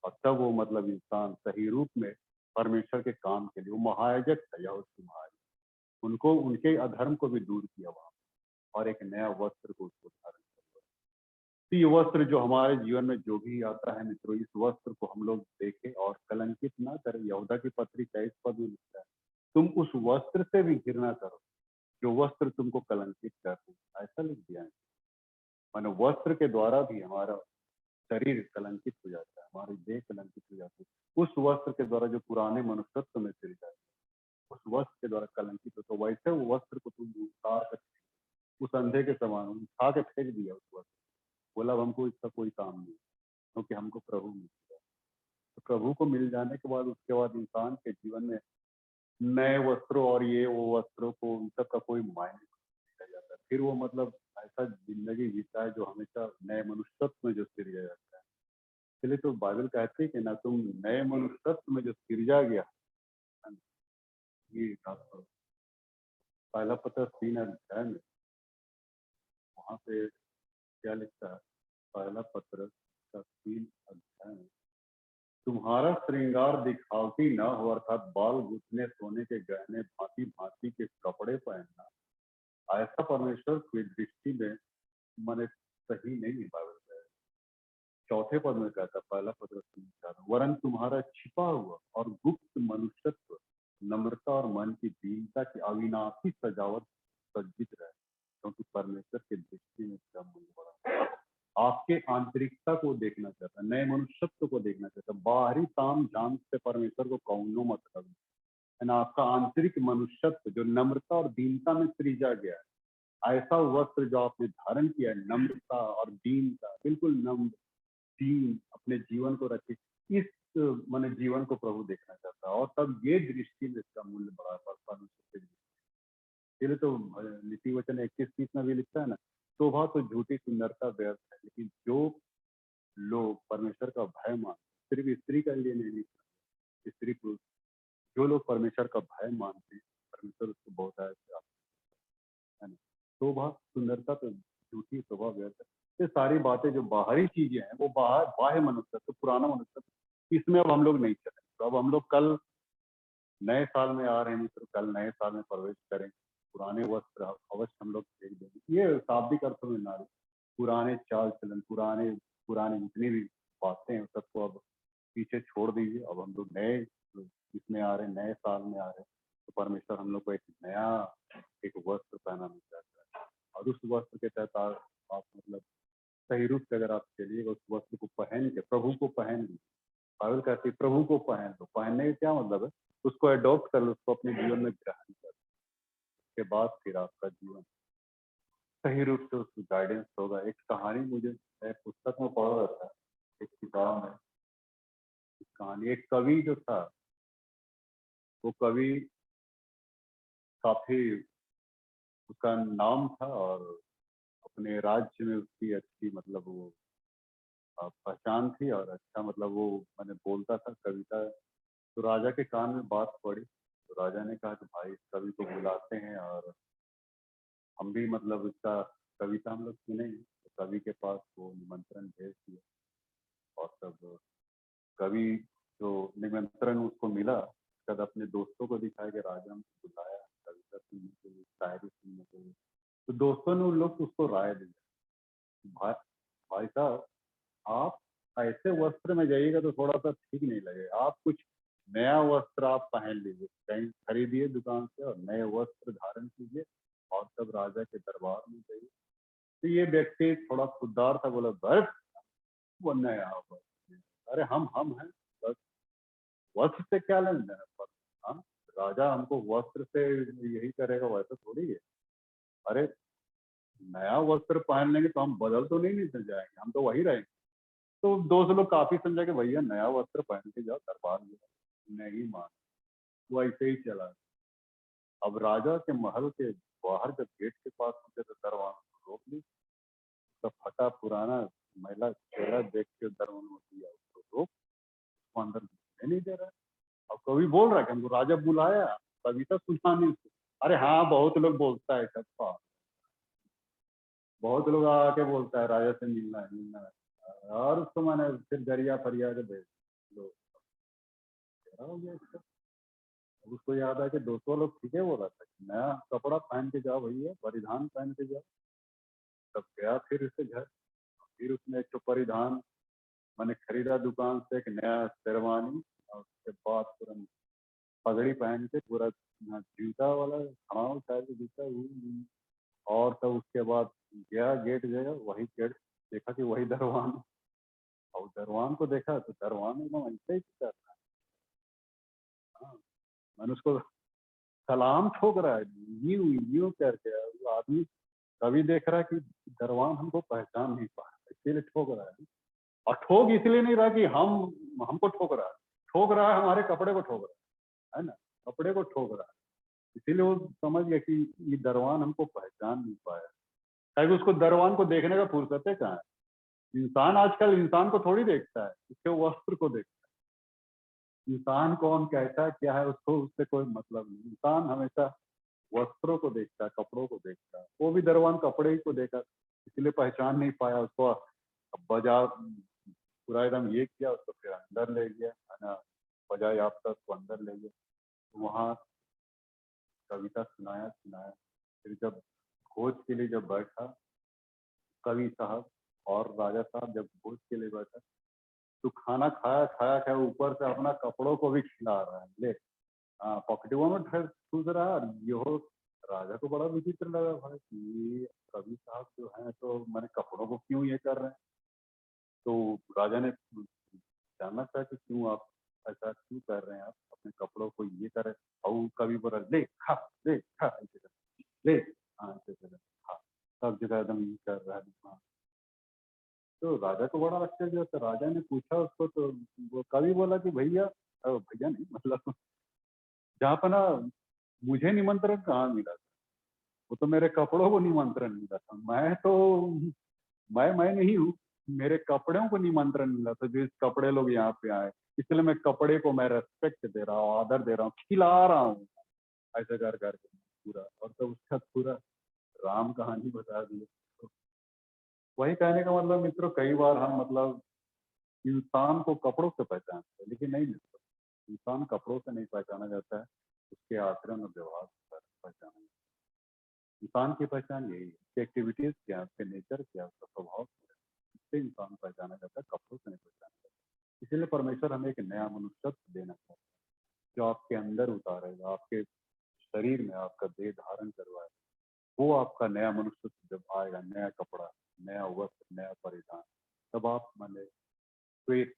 और तब वो मतलब इंसान सही रूप में परमेश्वर के काम के लिए, वो महायाजक था यहोशू महायाजक, उनको उनके अधर्म को भी दूर किया वहां और एक नया वस्त्र को उसको धारण किया। तो ये वस्त्र जो हमारे जीवन में जो भी आता है मित्रों, इस वस्त्र को हम लोग देखें और कलंकित ना करें। यहूदा की पत्री 23 पद में लिखता है, तुम उस वस्त्र से भी घृणा करो जो वस्त्र तुमको कलंकित करते हैं। ऐसा लिख दिया है। मानो वस्त्र के द्वारा भी हमारा शरीर कलंकित हो जाता है, हमारी देह कलंकित हो जाती है। उस वस्त्र के द्वारा जो पुराने मनुष्यत्व में सिर जाते हैं, उस वस्त्र के द्वारा कलंकित हो, तो वैसे वो वस्त्र को तुम उतार कर उस अंधे के समान उठा के फेंक दिया उस वस्त्र। बोला अब हमको इसका कोई काम नहीं, क्योंकि हमको प्रभु मिल गया। तो प्रभु को मिल जाने के बाद उसके बाद इंसान के जीवन में नए वस्त्रों और ये वो वस्त्रों को उन सब का कोई मायने नहीं रह जाता। फिर वो मतलब ऐसा जिंदगी जीता है जो हमेशा नए मनुष्यत्व में जो सिरजा जाता है। इसलिए तो बाइबल कहती है कि ना तुम नए मनुष्यत्व में जो सिरजा गया, ये पहला पत्र 3 अध्याय में वहां पे क्या लिखता है? पहला पत्र का 3 अध्याय में, तुम्हारा श्रृंगार दिखावटी न हो, अर्थात बाल गूंथने सोने के गहने भांति भांति के कपड़े पहनना, ऐसा परमेश्वर की दृष्टि में माने सही नहीं है। बाइबल में चौथे पद में कहता, पहला पत्र 3:4, वरन तुम्हारा छिपा हुआ और गुप्त मनुष्यत्व नम्रता और मन की दीनता की अविनाशी सजावट सज्जित रहे, क्योंकि परमेश्वर की दृष्टि में इसका मूल्य बड़ा है। आपके आंतरिकता को देखना चाहता है, नए मनुष्यत्व को देखना चाहता है। बाहरी ताम झाम से परमेश्वर को कौनो मतलब है ना। आपका आंतरिक मनुष्यत्व जो नम्रता और दीनता में सृजा गया है, ऐसा वस्त्र जो आपने धारण किया है, नम्रता और दीनता, बिल्कुल नम्र दीन अपने जीवन को रखे, इस माने जीवन को प्रभु देखना चाहता है। और तब ये दृष्टि में इसका मूल्य बड़ा परमेश्वर के दृष्टि। इसलिए तो नीति वचन 21:30 में भी लिखता है ना, शोभा तो झूठी सुंदरता व्यर्थ है, लेकिन जो लोग परमेश्वर का भय मानते, सिर्फ स्त्री के लिए नहीं, स्त्री पुरुष, जो लोग परमेश्वर का भय मानते हैं, परमेश्वर उसको बहुत है ना। शोभा सुंदरता तो झूठी, शोभा व्यर्थ है। ये सारी बातें जो बाहरी चीजें हैं, वो बाहर बाह्य मनुष्य तो पुराना मनुष्य, इसमें अब हम लोग नहीं चलेंगे। तो अब हम लोग कल नए साल में आ रहे हैं, तो कल नए साल में प्रवेश करें, पुराने वस्त्र अवश्य हम लोग फेंक देंगे। ये शाब्दिक अर्थों में ना, पुराने चाल चलन, पुराने पुराने जितनी भी बातें हैं सबको अब पीछे छोड़ दीजिए। अब हम लोग नए इसमें आ रहे हैं, नए साल में आ रहे हैं, तो परमेश्वर हम लोग को एक नया एक वस्त्र पहनाना चाहता है। और उस वस्त्र के तहत आप मतलब सही रूप से अगर आप चलिएगा, उस वस्त्र को पहन के प्रभु को पहन लीजिए। बाइबल कहती है प्रभु को पहन लो। पहनने का क्या मतलब है? उसको अडॉप्ट कर लो, उसको अपने जीवन में ग्रहण कर लो। उसके बाद फिर आपका जीवन सही रूप से उसकी गाइडेंस होगा। एक कहानी मुझे पुस्तक में पढ़ रहा था, एक किताब में कहानी, एक कवि जो था, वो कवि काफी, उसका नाम था और अपने राज्य में उसकी अच्छी मतलब वो पहचान थी और अच्छा मतलब वो मैंने बोलता था कविता। तो राजा के कान में बात पड़ी, तो राजा ने कहा कि भाई इस कवि को बुलाते हैं और हम भी मतलब इसका कविता हम लोग सुनेंगे, तो कवि के पास वो निमंत्रण भेज दिया और तब कवि जो निमंत्रण उसको मिला तब अपने दोस्तों को दिखाया कि राजा हमको बुलाया कविता सुनने के लिए, शायरी सुनने के लिए। तो दोस्तों ने उन लोग को उसको राय दी, भाई भाई साहब आप ऐसे वस्त्र में जाइएगा तो थोड़ा सा ठीक नहीं लगेगा, आप कुछ नया वस्त्र आप पहन लीजिए, कहीं खरीदिए दुकान से और नए वस्त्र धारण कीजिए और तब राजा के दरबार में जाइए। तो ये व्यक्ति थोड़ा खुददार था, बोला बस वो नया वस्त्र, अरे हम हैं, बस वस्त्र से क्या लेना देना पर, हाँ राजा हमको वस्त्र से यही करेगा वैसा थोड़ी है। अरे नया वस्त्र पहन लेंगे तो हम बदल तो नहीं जाएंगे, हम तो वही रहेंगे। तो दोस्त लोग काफी समझा कि भैया नया वस्त्र पहन के जाओ दरबार में, नहीं मान, वो ऐसे ही चला। अब राजा के महल के बाहर जब गेट के पास पहुंचे तो दरवान रोक ली, तो फटा पुराना महिला चेहरा देख के दरवान ने दिया उसको रोक, उसको अंदर घुसने नहीं दे रहा है। अब कवि बोल रहा है कि हमको राजा बुलाया, कविता सुनानी उसको। अरे हाँ बहुत लोग बोलता है सबका, बहुत लोग आके बोलता है राजा से मिलना है मिलना है, और उसको मैंने फिर दरिया फरिया के भेज लो, हो गया इसका। उसको याद है कि दोस्तों लोग ठीक है बोला था, नया कपड़ा पहन के जाओ भैया, परिधान पहन के जाओ। तब गया फिर उसके घर, फिर उसने एक तो परिधान मैंने खरीदा दुकान से, एक नया शेरवानी, और उसके बाद तुरंत पगड़ी पहन के पूरा जूता वाला खड़ाऊ टाइप का जूता और तब उसके बाद गया गेट जगह, वही गेट देखा कि वही दरवान, और दरवान को देखा तो दरवान एकदम ऐसे ही कर रहा है। हाँ, मैंने उसको सलाम ठोक रहा है, यूं यूं करके, वो आदमी कभी देख रहा है कि दरवान हमको पहचान नहीं पा रहा, इसीलिए ठोक रहा है। और ठोक इसलिए नहीं रहा कि हमको ठोक रहा है, ठोक रहा है हमारे कपड़े को ठोक रहा है ना, कपड़े को ठोक रहा है। इसीलिए वो समझ गया कि ये दरवान हमको पहचान नहीं पाया, ताकि उसको दरवान को देखने का फुर्सत है कहाँ है। इंसान आजकल इंसान को थोड़ी देखता है, उसके वस्त्र को देखता है। इंसान कौन कैसा है क्या है उसको उससे कोई मतलब नहीं, इंसान हमेशा वस्त्रों को देखता है, कपड़ों को देखता है। वो भी दरवान कपड़े ही को देखा, इसलिए पहचान नहीं पाया उसको। बाजार पूरा एकदम ये किया, उसको फिर अंदर ले गया है ना, बजाय आपका उसको अंदर ले गया, वहाँ कविता सुनाया सुनाया। फिर जब भोज के लिए जब बैठा कवि साहब और राजा साहब, जब भोज के लिए बैठा तो खाना खाया खाया खाया ऊपर से अपना कपड़ों को भी खिला रहा है, ले हाँ पॉकेटों में ठूस रहा है। और ये हो राजा को बड़ा विचित्र लगा, भाई ये कवि साहब जो है तो मैंने कपड़ों को क्यों ये कर रहे हैं। तो राजा ने जानना चाहा कि क्यों आप ऐसा क्यों कर रहे हैं, आप अपने कपड़ों को ये कर रहे हैं। और कवि बोला ले खा ऐसे कर, ले हाँ ऐसे कर हाँ, सब जगह एकदम ये कर रहा है हाँ। तो राजा को बड़ा आश्चर्य, तो राजा ने पूछा उसको, तो वो कवि बोला कि भैया भैया नहीं मतलब जहाँ पर ना मुझे निमंत्रण कहाँ मिला था, वो तो मेरे कपड़ों को निमंत्रण मिला था, मैं तो मैं नहीं हूँ, मेरे कपड़ों को निमंत्रण मिला था जिस कपड़े लोग यहाँ पे आए, इसलिए मैं कपड़े को मैं रेस्पेक्ट दे रहा हूँ, आदर दे रहा हूँ, खिला रहा हूँ ऐसे कर करके पूरा। और तो उसका पूरा राम कहानी बता दी। तो वही कहने का मतलब मित्रों, कई बार हम मतलब इंसान को कपड़ों से पहचानते हैं, लेकिन नहीं मित्रों, इंसान कपड़ों से नहीं पहचाना जाता है, उसके आचरण और व्यवहार से पहचाना जाता है। इंसान की पहचान यही है, उसकी एक्टिविटीज क्या है, उसके नेचर क्या है, उसका स्वभाव क्या है, इससे इंसान पहचाना जाता है, कपड़ों से नहीं पहचाना जाता। इसीलिए परमेश्वर हमें एक नया मनुष्यत्व देना चाहता है, जो आपके अंदर उतारेगा, आपके शरीर में आपका देह धारण करवाएगा। वो आपका नया मनुष्यत्व जब आएगा, नया कपड़ा, नया वस्त्र, नया परिधान, तब आप माने श्वेत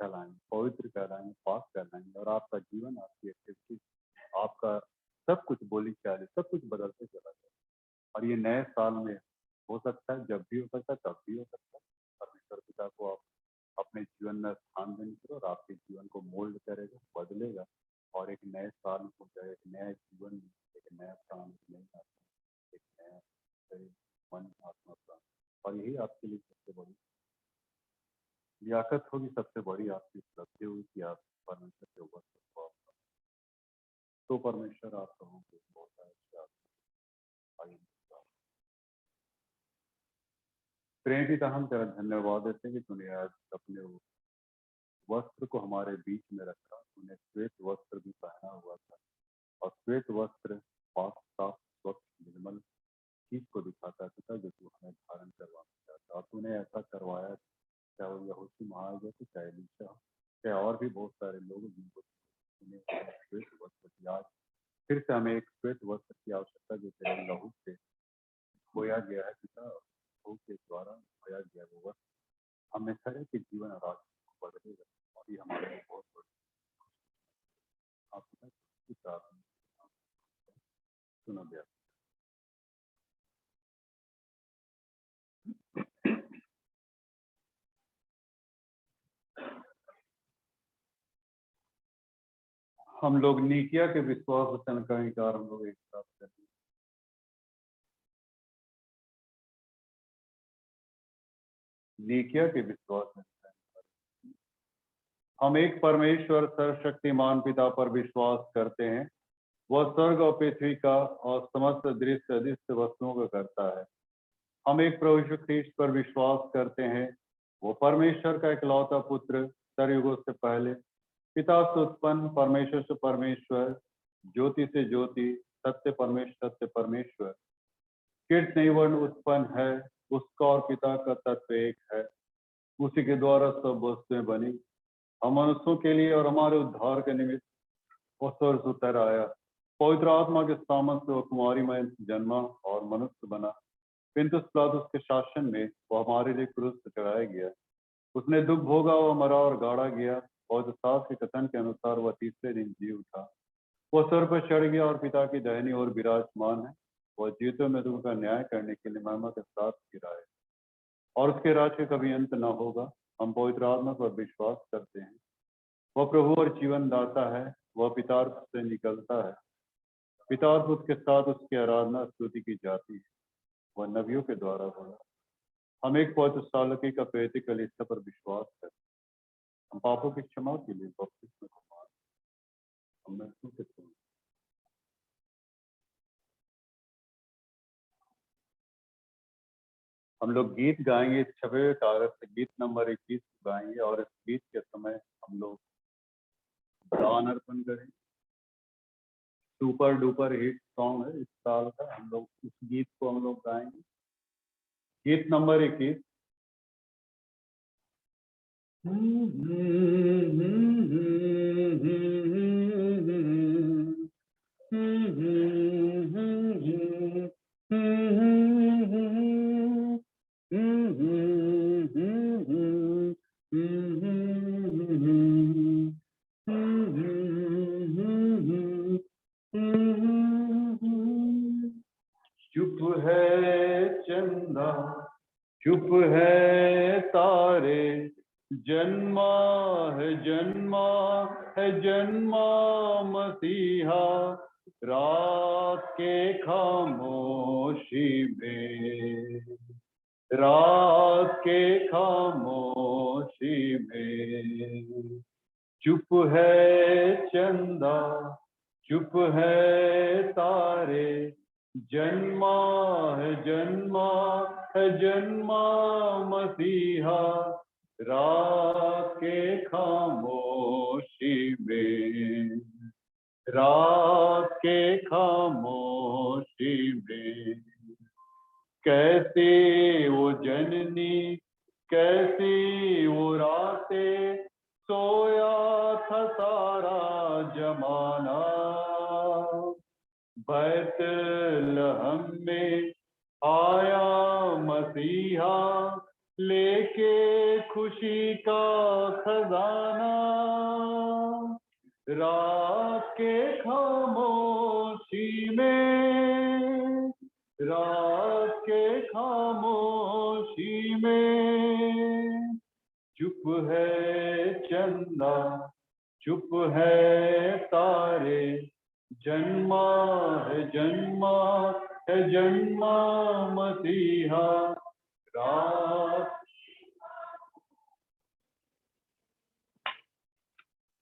कहलाएंगे, पवित्र कहलाएंगे, पाक कहलाएंगे, और आपका जीवन, आपकी एक्टिविटी, आपका सब कुछ, बोली चाली, सब कुछ बदलते चला जाए। और ये नए साल में हो सकता है, जब भी हो सकता है, तब भी हो सकता है। परमेश्वर पिता को आप अपने जीवन में स्थान देने करो और आपके जीवन को मोल्ड करेगा, बदलेगा, और एक नए साल हो जाए, एक नए जीवन, एक नया प्राण, एक नई आत्मा, एक नया शरीर, मन, आत्मा, प्राण। और यही आपके लिए सबसे बड़ी लियाकत होगी, सबसे बड़ी आपकी उपलब्धि होगी कि आप परमेश्वर के वचन को तो परमेश्वर आप कहोगे बहुत अच्छा आगे। प्रेम पिता, हम तेरा धन्यवाद देते हैं कि तूने आज अपने वस्त्र को हमारे बीच में रखा। तूने श्वेत वस्त्र भी पहना हुआ था, और श्वेत वस्त्र पाक साफ स्वच्छ निर्मल चीज को दिखाता था जो तू हमें धारण करवाना चाहता। और तूने ऐसा करवाया, चाहे वो यहोशू महाराज हो, चाहे एलीशा हो, चाहे और भी बहुत सारे लोग जिनको तूने श्वेत वस्त्र दिया। आज फिर से हमें एक श्वेत वस्त्र की आवश्यकता जो तेरे लहू से धोया गया है पिता, लहू के द्वारा धोया गया वो वस्त्र हमें तरह के जीवन और आशीष को बदलेगा। और ये हमारे लिए बहुत बड़ी आपकी प्रार्थना सुना गया। हम लोग नीकिया के विश्वास वचन का इंकार हम लोग एक साथ करते हैं। नीकिया के विश्वास में हम एक परमेश्वर सर्वशक्तिमान पिता पर विश्वास करते हैं। वह स्वर्ग और पृथ्वी का और समस्त दृश्य अदृश्य वस्तुओं का करता है। हम एक प्रभु यीशु ख्रीस्त पर विश्वास करते हैं। वो परमेश्वर का इकलौता पुत्र, सरयुगों से पहले पिता से उत्पन्न, परमेश्वर से परमेश्वर, ज्योति से ज्योति, सत्य परमेश्वर, कीर्त नहीं वर्ण उत्पन्न है। उसका और पिता का तत्व एक है। उसी के द्वारा सब वस्तुएं बनी। हम मनुष्यों के लिए और हमारे उद्धार के निमित्त वो स्वर्ग से उतर आया। पवित्र आत्मा के सामर्थ से वो कुमारी में जन्मा और मनुष्य बना। पिलातुस पिलातुस के शासन में वो हमारे लिए क्रूस पर चढ़ाया गया। उसने दुख भोगा, वो मरा और गाड़ा गया। और सास के कथन के अनुसार वह तीसरे दिन जी उठा। वो स्वर्ग पर चढ़ गया और पिता की दाहिनी ओर विराजमान है। वह जीवितों में तुम का न्याय करने के लिए महिमा के साथ गिराए, और उसके राज के कभी अंत न होगा। हम पवित्र आत्मा पर विश्वास करते हैं। वह प्रभु और जीवन दाता है। वह पिता से निकलता है। पिता और पुत्र के साथ उसकी आराधना स्तुति की जाती है। वह नबियों के द्वारा बोला। हम एक पवित्र सालकी का प्रेरित कलीसिया पर विश्वास करते हैं। हम पापों की क्षमा के लिए बपतिस्मा को मानते हैं। हम लोग गीत गाएंगे। इस छपे हुए कागज से गीत नंबर 21 गाएंगे, और इस गीत के समय हम लोग दान अर्पण करें। सुपर डुपर हिट सॉन्ग है इस साल का। हम लोग उस गीत को हम लोग गाएंगे। गीत नंबर 21। चुप है चंदा, चुप है तारे, जन्मा है जन्मा मसीहा, रात के खामोशी में, रात के खामोशी में। चुप है चंदा, चुप है तारे, जन्मा है जन्मा मसीहा, रात के खामोशी में, रात के खामोशी में। कैसे वो जननी, कैसी वो रातें, सोया था सारा जमाना। बैतलहम में आया मसीहा, लेके खुशी का खजाना। रात के खामोशी में, रात के खामोशी में। चुप है चंदा, चुप है तारे, जन्मा है जन्मा मसीहा,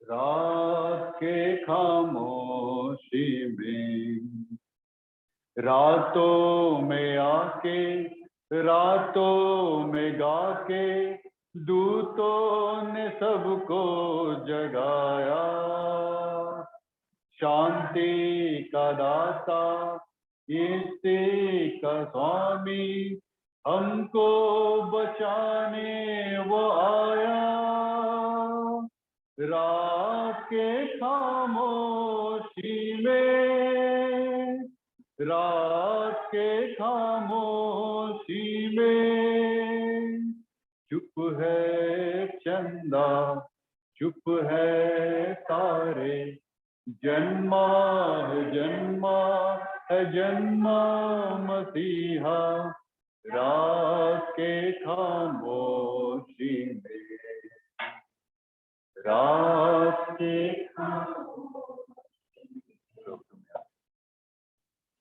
रात के खामोशी में। रातों में आके रातों में गा के दूतों ने सबको जगाया। शांति का दाता, यीशु का स्वामी, हमको बचाने वो आया। रात के खामोशी में, रात के खामोशी में, चुप है चंदा, चुप है तारे, जन्मा है जन्मा मसीहा, रात के खामोशी में, रात के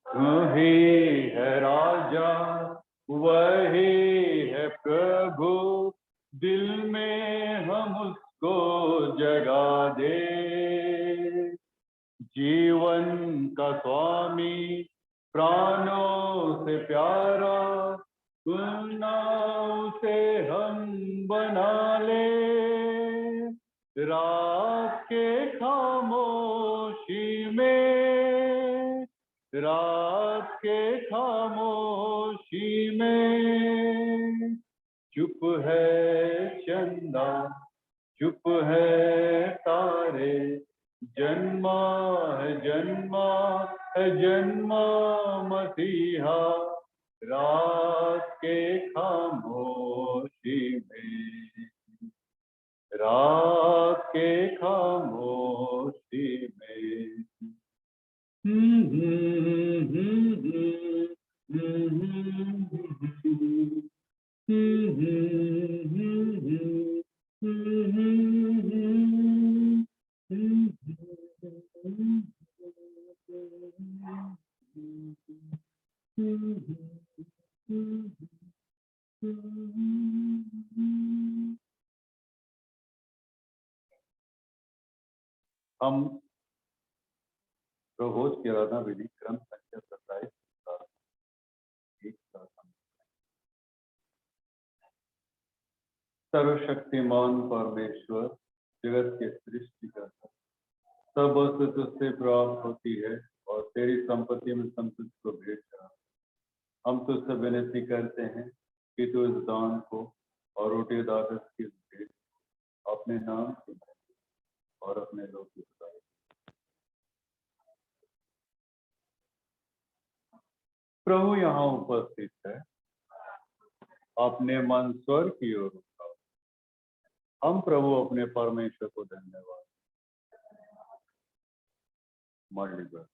वही है राजा, वही है प्रभु, दिल में हम उसको जगा दे। जीवन का स्वामी, प्राणों से प्यारा, नाम से हम बना ले। रात के खामोशी में, रात के खामोशी में, चुप है चंदा, चुप है तारे, जन्मा है जन्मा मसीहा, रात के खामोशी में, रात के खामोशी में। हम प्रभोज की आराधना विधि क्रम संख्या 27 एक साथ हम सर्वशक्तिमान परमेश्वर, जगत के सृष्टिकर्ता, सब वस्तु तुझसे प्राप्त होती है और तेरी संपत्ति में हम तुझको भेज रहा। हम तुझसे विनती करते हैं कि तू इस दान को और रोटी दागस की भेंट अपने नाम से और अपने लोग की बताए। प्रभु यहाँ उपस्थित है, अपने मन स्वर्ग की ओर उठाओ। हम प्रभु अपने परमेश्वर को धन्यवाद। मॉडलिंग